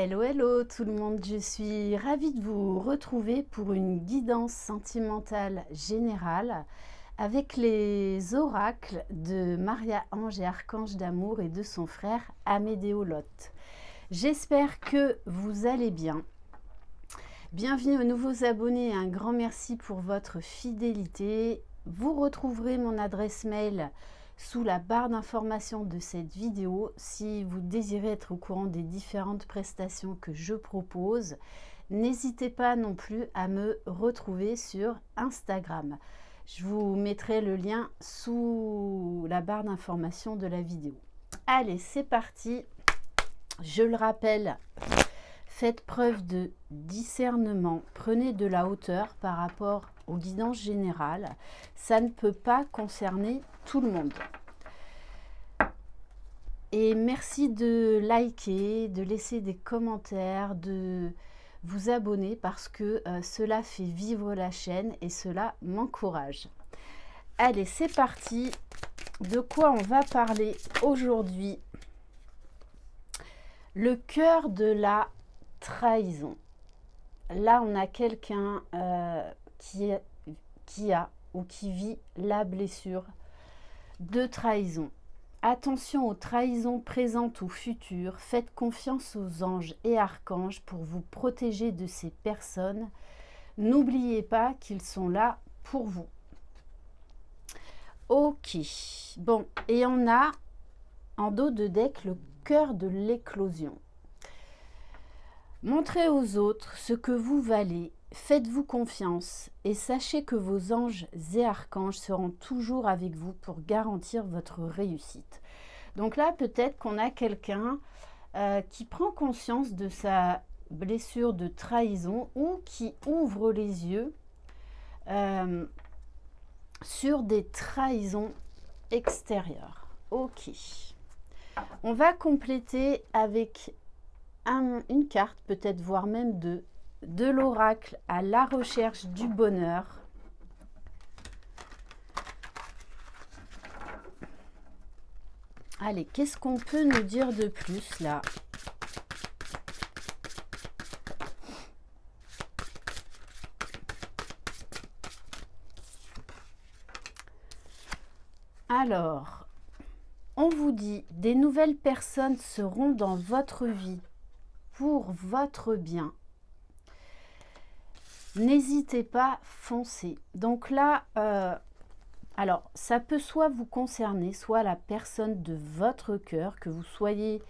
Hello, hello tout le monde, je suis ravie de vous retrouver pour une guidance sentimentale générale avec les oracles de Maria Ange et Archange d'amour et de son frère Amédéo Lot. J'espère que vous allez bien. Bienvenue aux nouveaux abonnés et un grand merci pour votre fidélité. Vous retrouverez mon adresse mail sous la barre d'information de cette vidéo si vous désirez être au courant des différentes prestations que je propose. N'hésitez pas non plus à me retrouver sur Instagram. Je vous mettrai le lien sous la barre d'information de la vidéo. Allez, c'est parti. Je le rappelle, faites preuve de discernement, prenez de la hauteur par rapport aux guidances générales. Ça ne peut pas concerner tout le monde. Et merci de liker, de laisser des commentaires, de vous abonner parce que cela fait vivre la chaîne et cela m'encourage. Allez, c'est parti. De quoi on va parler aujourd'hui? Le cœur de la trahison. Là, on a quelqu'un qui a ou qui vit la blessure de trahison. Attention aux trahisons présentes ou futures. Faites confiance aux anges et archanges pour vous protéger de ces personnes. N'oubliez pas qu'ils sont là pour vous. Ok. Bon, et on a en dos de deck le cœur de l'éclosion. Montrez aux autres ce que vous valez, faites-vous confiance et sachez que vos anges et archanges seront toujours avec vous pour garantir votre réussite. Donc là, peut-être qu'on a quelqu'un qui prend conscience de sa blessure de trahison ou qui ouvre les yeux sur des trahisons extérieures. Ok. On va compléter avec une carte, peut-être voire même deux, de l'oracle à la recherche du bonheur. Allez, qu'est-ce qu'on peut nous dire de plus là? Alors, on vous dit, des nouvelles personnes seront dans votre vie pour votre bien. N'hésitez pas, foncez. Donc là, alors ça peut soit vous concerner, soit la personne de votre cœur, que vous soyez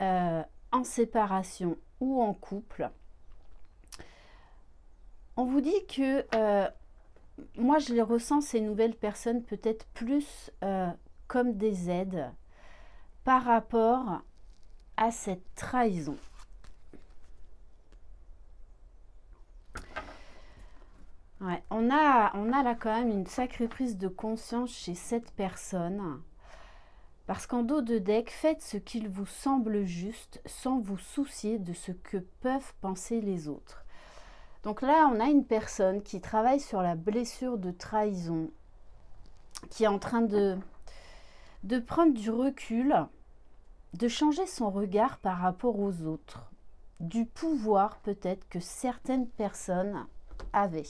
en séparation ou en couple. On vous dit que moi je les ressens, ces nouvelles personnes, peut-être plus comme des aides par rapport à cette trahison. Ouais, on a là quand même une sacrée prise de conscience chez cette personne. Parce qu'en dos de deck, faites ce qu'il vous semble juste sans vous soucier de ce que peuvent penser les autres. Donc là, on a une personne qui travaille sur la blessure de trahison, qui est en train de prendre du recul, de changer son regard par rapport aux autres, du pouvoir peut-être que certaines personnes avaient.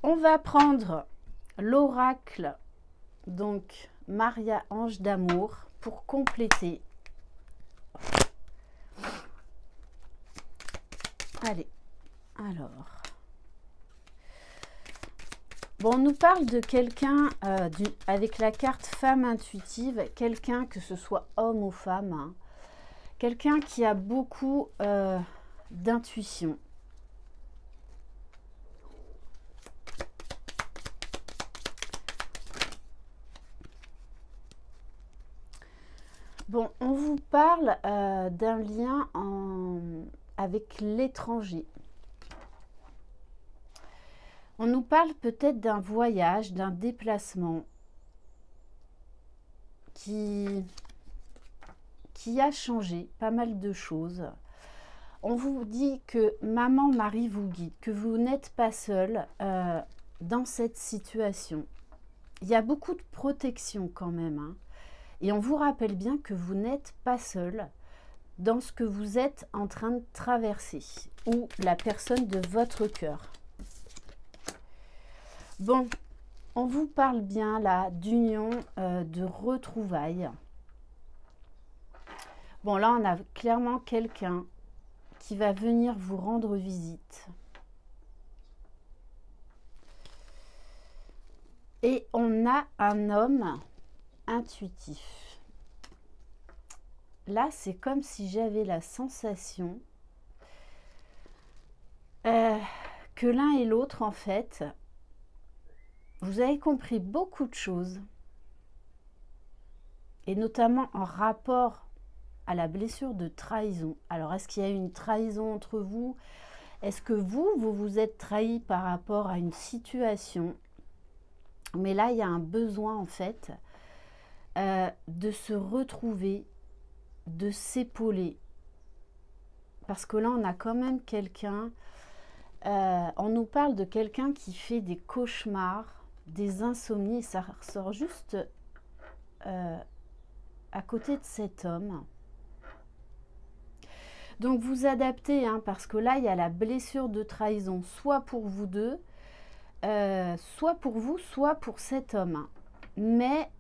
On va prendre l'oracle, donc Maria Ange d'amour, pour compléter. Allez, alors. Bon, on nous parle de quelqu'un avec la carte femme intuitive, quelqu'un, que ce soit homme ou femme, hein, quelqu'un qui a beaucoup d'intuition. Bon, on vous parle d'un lien avec l'étranger. On nous parle peut-être d'un voyage, d'un déplacement qui a changé pas mal de choses. On vous dit que maman Marie vous guide, que vous n'êtes pas seul dans cette situation. Il y a beaucoup de protection quand même, hein. Et on vous rappelle bien que vous n'êtes pas seul. dans ce que vous êtes en train de traverser ou la personne de votre cœur. Bon, on vous parle bien là d'union, de retrouvailles. Bon, là, on a clairement quelqu'un qui va venir vous rendre visite. Et on a un homme intuitif. Là, c'est comme si j'avais la sensation que l'un et l'autre, en fait, vous avez compris beaucoup de choses. Et notamment en rapport à la blessure de trahison. Alors, est-ce qu'il y a eu une trahison entre vous? Est-ce que vous vous êtes trahi par rapport à une situation? Mais là, il y a un besoin, en fait, de se retrouver, de s'épauler. Parce que là, on a quand même quelqu'un, on nous parle de quelqu'un qui fait des cauchemars, des insomnies, et ça ressort juste à côté de cet homme. Donc, vous adaptez, hein, parce que là, il y a la blessure de trahison, soit pour vous deux, soit pour vous, soit pour cet homme. Mais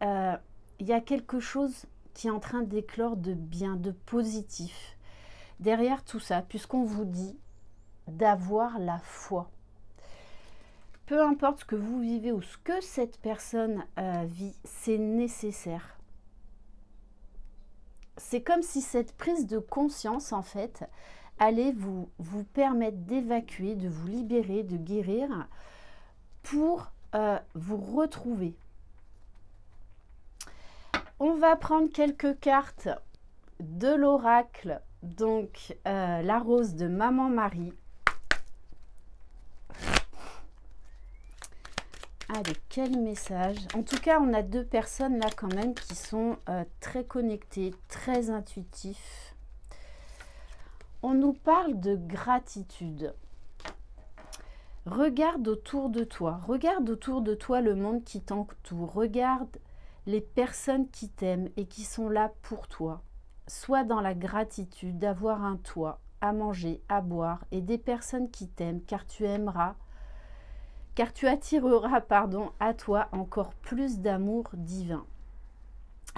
il y a quelque chose qui est en train d'éclore de bien, de positif derrière tout ça, puisqu'on vous dit d'avoir la foi. Peu importe ce que vous vivez ou ce que cette personne vit, c'est nécessaire. C'est comme si cette prise de conscience, en fait, allait vous permettre d'évacuer, de vous libérer, de guérir pour vous retrouver. On va prendre quelques cartes de l'oracle, donc la rose de Maman Marie. Allez, quel message! En tout cas, on a deux personnes là quand même qui sont très connectées, très intuitifs. On nous parle de gratitude. Regarde autour de toi le monde qui t'entoure. Regarde les personnes qui t'aiment et qui sont là pour toi. Sois dans la gratitude d'avoir un toit, à manger, à boire et des personnes qui t'aiment, car tu aimeras, car tu attireras, à toi encore plus d'amour divin.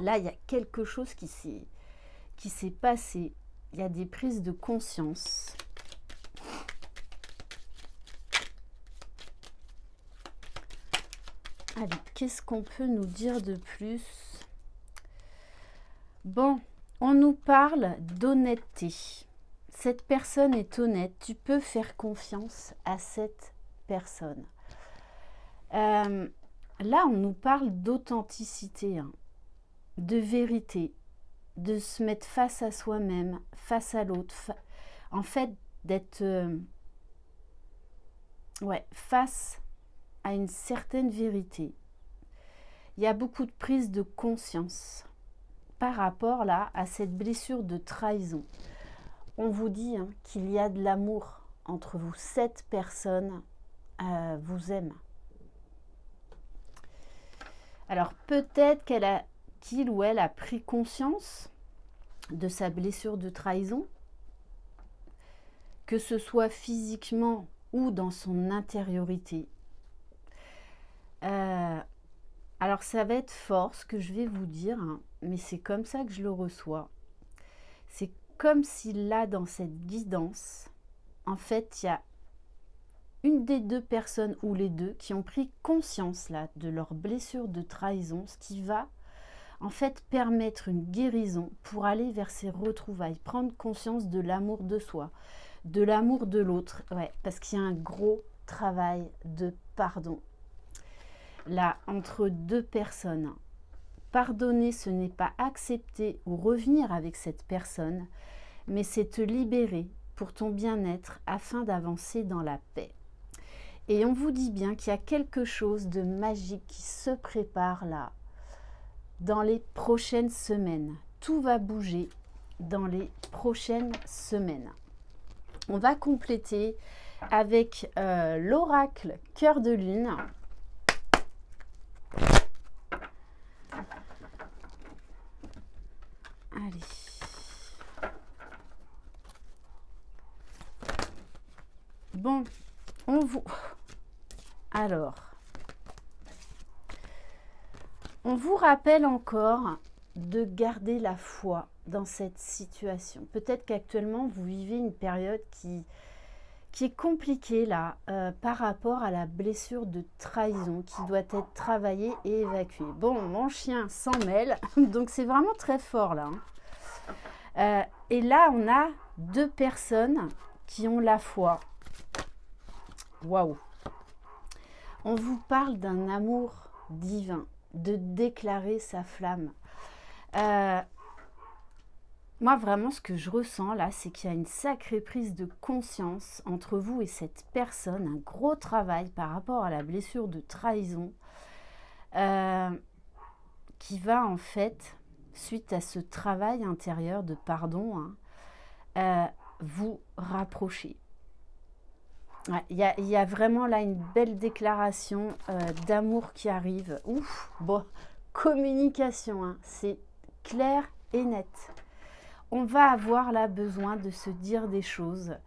Là, il y a quelque chose qui s'est passé. Il y a des prises de conscience. Allez, qu'est-ce qu'on peut nous dire de plus? Bon, on nous parle d'honnêteté. Cette personne est honnête. Tu peux faire confiance à cette personne. Là, on nous parle d'authenticité, hein, de vérité, de se mettre face à soi-même, face à l'autre. En fait, d'être face à une certaine vérité. Il y a beaucoup de prise de conscience par rapport là à cette blessure de trahison. On vous dit, hein, qu'il y a de l'amour entre vous. Cette personne vous aime. Alors peut-être qu'il ou elle a pris conscience de sa blessure de trahison, que ce soit physiquement ou dans son intériorité. Alors ça va être fort ce que je vais vous dire, hein, mais c'est comme ça que je le reçois. C'est comme si là, dans cette guidance, en fait, il y a une des deux personnes ou les deux qui ont pris conscience là de leur blessure de trahison, ce qui va en fait permettre une guérison pour aller vers ces retrouvailles, prendre conscience de l'amour de soi, de l'amour de l'autre, parce qu'il y a un gros travail de pardon. Là, entre deux personnes, pardonner, ce n'est pas accepter ou revenir avec cette personne, mais c'est te libérer pour ton bien-être afin d'avancer dans la paix. Et on vous dit bien qu'il y a quelque chose de magique qui se prépare là, dans les prochaines semaines. Tout va bouger dans les prochaines semaines. On va compléter avec l'oracle Cœur de Lune. Allez. Bon, alors, on vous rappelle encore de garder la foi dans cette situation. Peut-être qu'actuellement, vous vivez une période qui est compliquée là, par rapport à la blessure de trahison qui doit être travaillée et évacuée. Bon, mon chien s'en mêle, donc c'est vraiment très fort là. Et là, on a 2 personnes qui ont la foi. Waouh! On vous parle d'un amour divin, de déclarer sa flamme. Moi, vraiment, ce que je ressens là, c'est qu'il y a une sacrée prise de conscience entre vous et cette personne, un gros travail par rapport à la blessure de trahison qui va en fait, suite à ce travail intérieur de pardon, vous rapprocher. Il y a vraiment là une belle déclaration d'amour qui arrive. Ouf, bon, communication, hein, c'est clair et net. On va avoir là besoin de se dire des choses,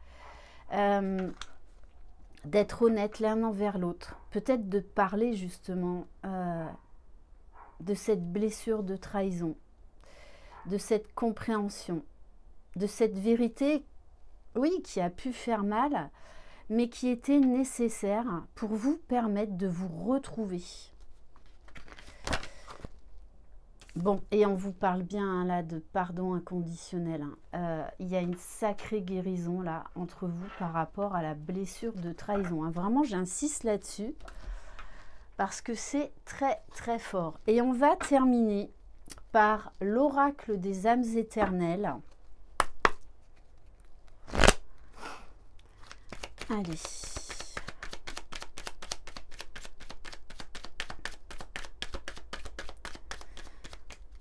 d'être honnête l'un envers l'autre, peut-être de parler justement de cette blessure de trahison, de cette compréhension, de cette vérité, oui, qui a pu faire mal, mais qui était nécessaire pour vous permettre de vous retrouver. Bon, et on vous parle bien hein, là de pardon inconditionnel. Hein. Il y a une sacrée guérison là entre vous par rapport à la blessure de trahison. Hein. Vraiment, j'insiste là-dessus parce que c'est très très fort. Et on va terminer par l'oracle des âmes éternelles. Allez.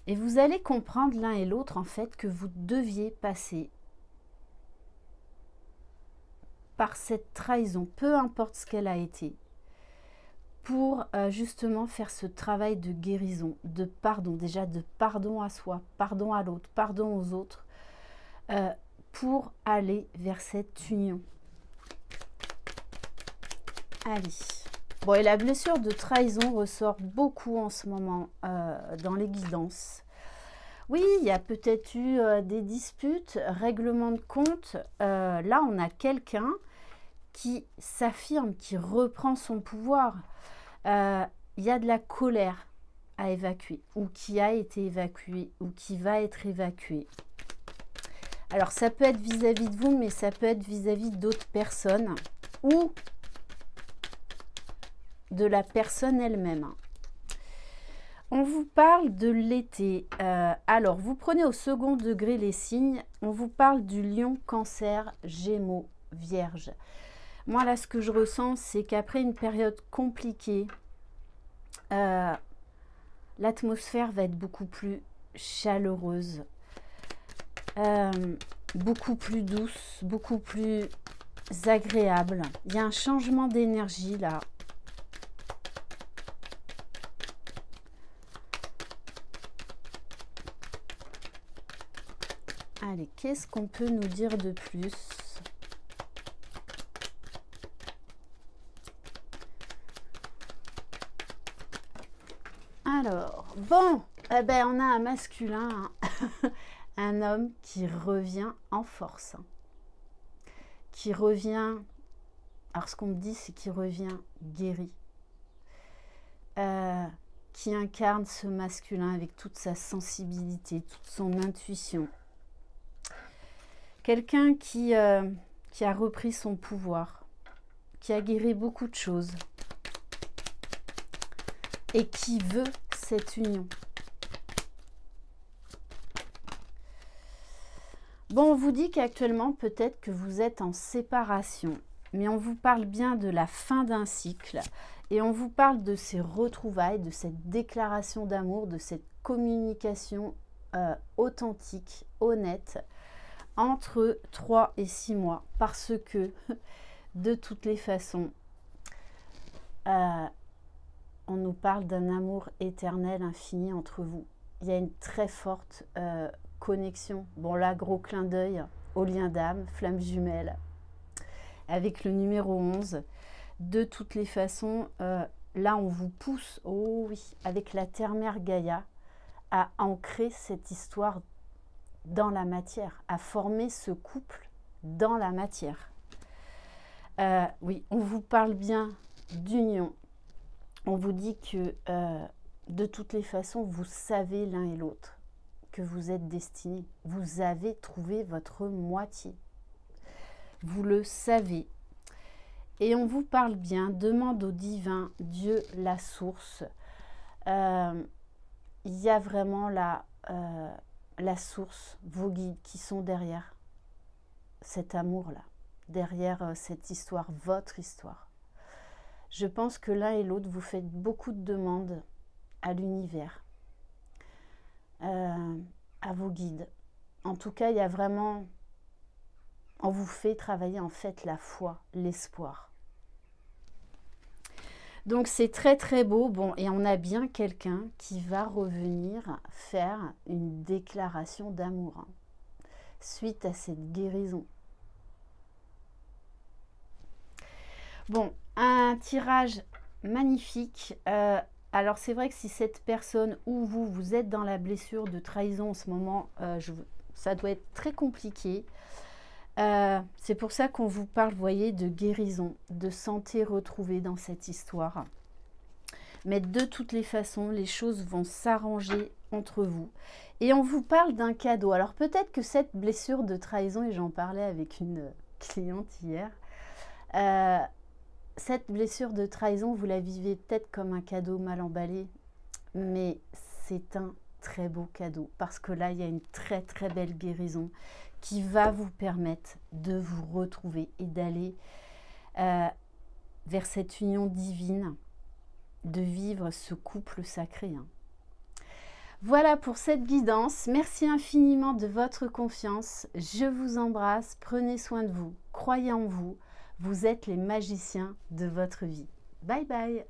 Et vous allez comprendre l'un et l'autre en fait que vous deviez passer par cette trahison, peu importe ce qu'elle a été, pour justement faire ce travail de guérison, de pardon, déjà de pardon à soi, pardon à l'autre, pardon aux autres, pour aller vers cette union. Allez. Bon, et la blessure de trahison ressort beaucoup en ce moment dans les guidances. Oui, il y a peut-être eu des disputes, règlements de compte. Là, on a quelqu'un qui s'affirme, qui reprend son pouvoir. Il y a de la colère à évacuer, ou qui a été évacuée, ou qui va être évacuée. Alors, ça peut être vis-à-vis de vous, mais ça peut être vis-à-vis d'autres personnes, ou de la personne elle-même. On vous parle de l'été. Alors, vous prenez au second degré les signes. On vous parle du lion, cancer, gémeaux, vierge. Moi, là, ce que je ressens, c'est qu'après une période compliquée, l'atmosphère va être beaucoup plus chaleureuse, beaucoup plus douce, beaucoup plus agréable. Il y a un changement d'énergie, là. Allez, qu'est-ce qu'on peut nous dire de plus? Alors, bon, eh ben, on a un masculin, hein. Un homme qui revient en force. Hein. Qui revient, alors ce qu'on me dit, c'est qu'il revient guéri. Qui incarne ce masculin avec toute sa sensibilité, toute son intuition. Quelqu'un qui a repris son pouvoir, qui a guéri beaucoup de choses et qui veut cette union. Bon, on vous dit qu'actuellement, peut-être que vous êtes en séparation, mais on vous parle bien de la fin d'un cycle et on vous parle de ces retrouvailles, de cette déclaration d'amour, de cette communication authentique, honnête, entre 3 et 6 mois, parce que de toutes les façons, on nous parle d'un amour éternel, infini entre vous. Il y a une très forte connexion. Bon là, gros clin d'œil au lien d'âme, flamme jumelle. avec le numéro 11. De toutes les façons, là, on vous pousse, oh oui, avec la terre-mère Gaïa, à ancrer cette histoire dans la matière, à former ce couple dans la matière. Oui, on vous parle bien d'union. On vous dit que de toutes les façons, vous savez l'un et l'autre que vous êtes destinés. Vous avez trouvé votre moitié. Vous le savez. Et on vous parle bien, demande au divin, Dieu, la source. Il y a vraiment la source, vos guides qui sont derrière cet amour-là, derrière cette histoire, votre histoire. Je pense que l'un et l'autre, vous faites beaucoup de demandes à l'univers, à vos guides. En tout cas, il y a vraiment... On vous fait travailler en fait la foi, l'espoir. Donc c'est très très beau. Bon, et on a bien quelqu'un qui va revenir faire une déclaration d'amour suite à cette guérison. Bon, un tirage magnifique. Alors c'est vrai que si cette personne ou vous êtes dans la blessure de trahison en ce moment, ça doit être très compliqué. C'est pour ça qu'on vous parle, vous voyez, de guérison, de santé retrouvée dans cette histoire. Mais de toutes les façons, les choses vont s'arranger entre vous. Et on vous parle d'un cadeau. Alors peut-être que cette blessure de trahison, et j'en parlais avec une cliente hier, cette blessure de trahison, vous la vivez peut-être comme un cadeau mal emballé, mais c'est un très beau cadeau parce que là, il y a une très très belle guérison qui va vous permettre de vous retrouver et d'aller vers cette union divine, de vivre ce couple sacré. Voilà pour cette guidance. Merci infiniment de votre confiance. Je vous embrasse. Prenez soin de vous. Croyez en vous. Vous êtes les magiciens de votre vie. Bye bye.